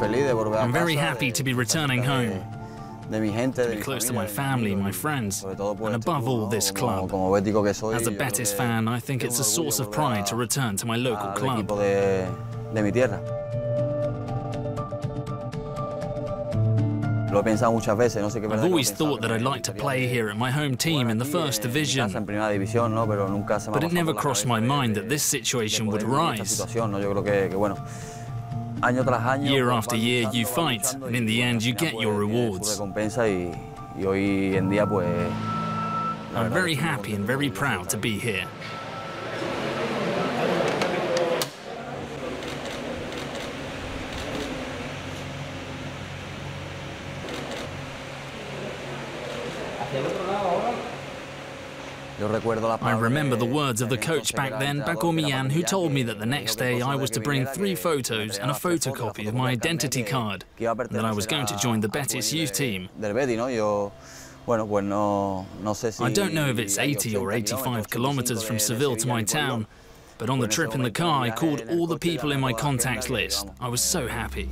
I'm very happy to be returning home, to be close to my family, my friends, and above all, this club. As a Betis fan, I think it's a source of pride to return to my local club. I've always thought that I'd like to play here at my home team in the first division, but it never crossed my mind that this situation would arise. Year after year you fight, and in the end you get your rewards. I'm very happy and very proud to be here. I remember the words of the coach back then, Mian, who told me that the next day I was to bring 3 photos and a photocopy of my identity card, and that I was going to join the Betis youth team. I don't know if it's 80 or 85 kilometers from Seville to my town, but on the trip in the car I called all the people in my contacts list. I was so happy.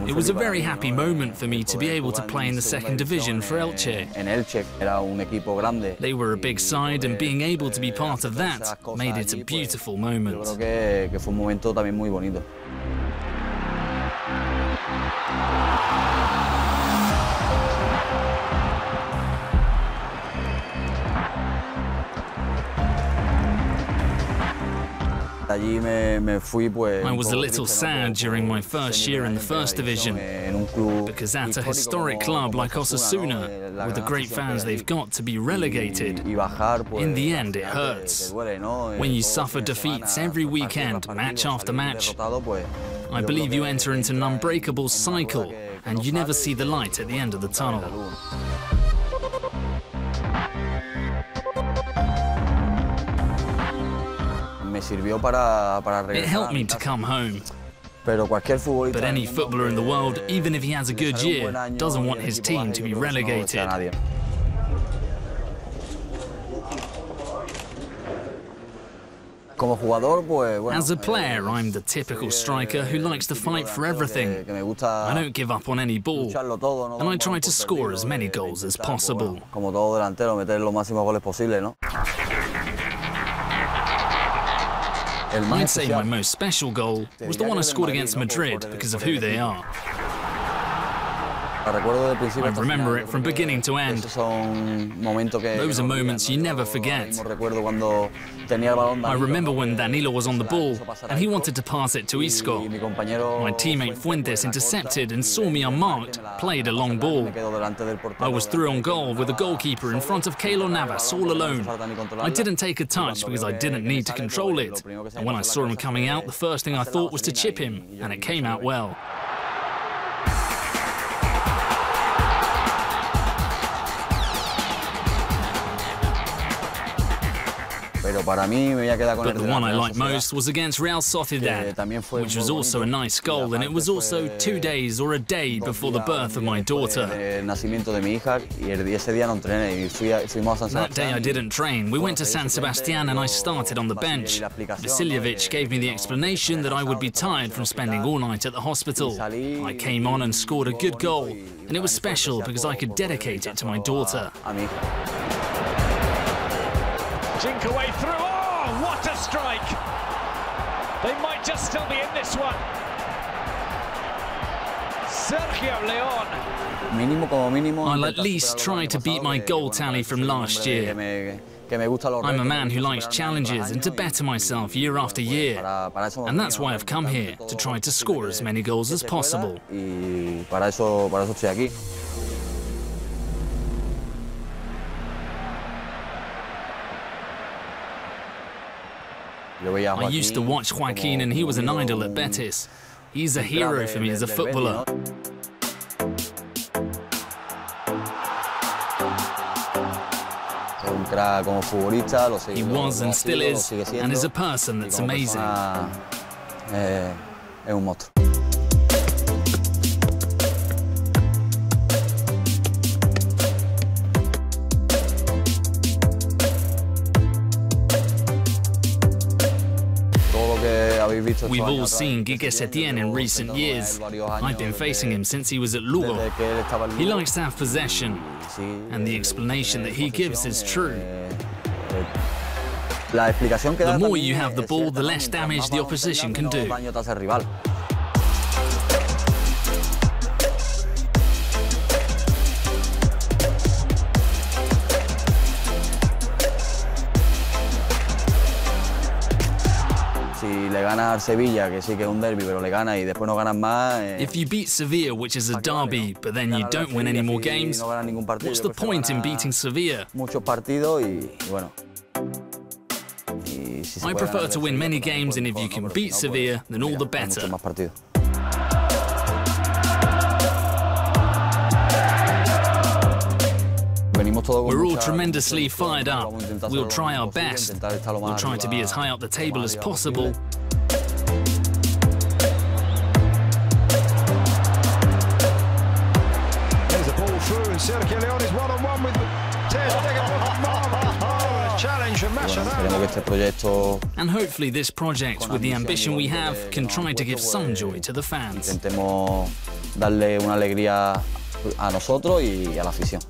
It was a very happy moment for me to be able to play in the second division for Elche. They were a big side, and being able to be part of that made it a beautiful moment. I was a little sad during my first year in the first division, because at a historic club like Osasuna, with the great fans they've got, to be relegated, in the end it hurts. When you suffer defeats every weekend, match after match, I believe you enter into an unbreakable cycle, and you never see the light at the end of the tunnel. It helped me to come home. But any footballer in the world, even if he has a good year, doesn't want his team to be relegated. As a player, I'm the typical striker who likes to fight for everything. I don't give up on any ball, and I try to score as many goals as possible. I'd say my most special goal was the one I scored against Madrid because of who they are. I remember it from beginning to end. Those are moments you never forget. I remember when Danilo was on the ball and he wanted to pass it to Isco. My teammate Fuentes intercepted and saw me unmarked, played a long ball. I was through on goal with the goalkeeper in front of Keylor Navas all alone. I didn't take a touch because I didn't need to control it. And when I saw him coming out, the first thing I thought was to chip him, and it came out well. But the one I liked most was against Real Sociedad, which was also a nice goal, and it was also 2 days or a day before the birth of my daughter. That day I didn't train. We went to San Sebastian and I started on the bench. Vasiljevic gave me the explanation that I would be tired from spending all night at the hospital. I came on and scored a good goal, and it was special because I could dedicate it to my daughter. Jink away through. Oh, what a strike! They might just still be in this one. Sergio Leon. I'll at least try to beat my goal tally from last year. I'm a man who likes challenges and to better myself year after year. And that's why I've come here, to try to score as many goals as possible. I used to watch Joaquin and he was an idol at Betis. He's a hero for me as a footballer. He was and still is, and is a person that's amazing. We've all seen Quique Setién in recent years. I've been facing him since he was at Lugo. He likes to have possession, and the explanation that he gives is true. The more you have the ball, the less damage the opposition can do. If you beat Sevilla, which is a derby, but then you don't win any more games, what's the point in beating Sevilla? I prefer to win many games, and if you can beat Sevilla, then all the better. We're all tremendously fired up. We'll try our best. We'll try to be as high up the table as possible. There's a ball through, and Sergio Leon is one-on-one with challenge and match. And hopefully this project, with the ambition we have, can try to give some joy to the fans. Intentemos darle una alegría a nosotros y a la afición.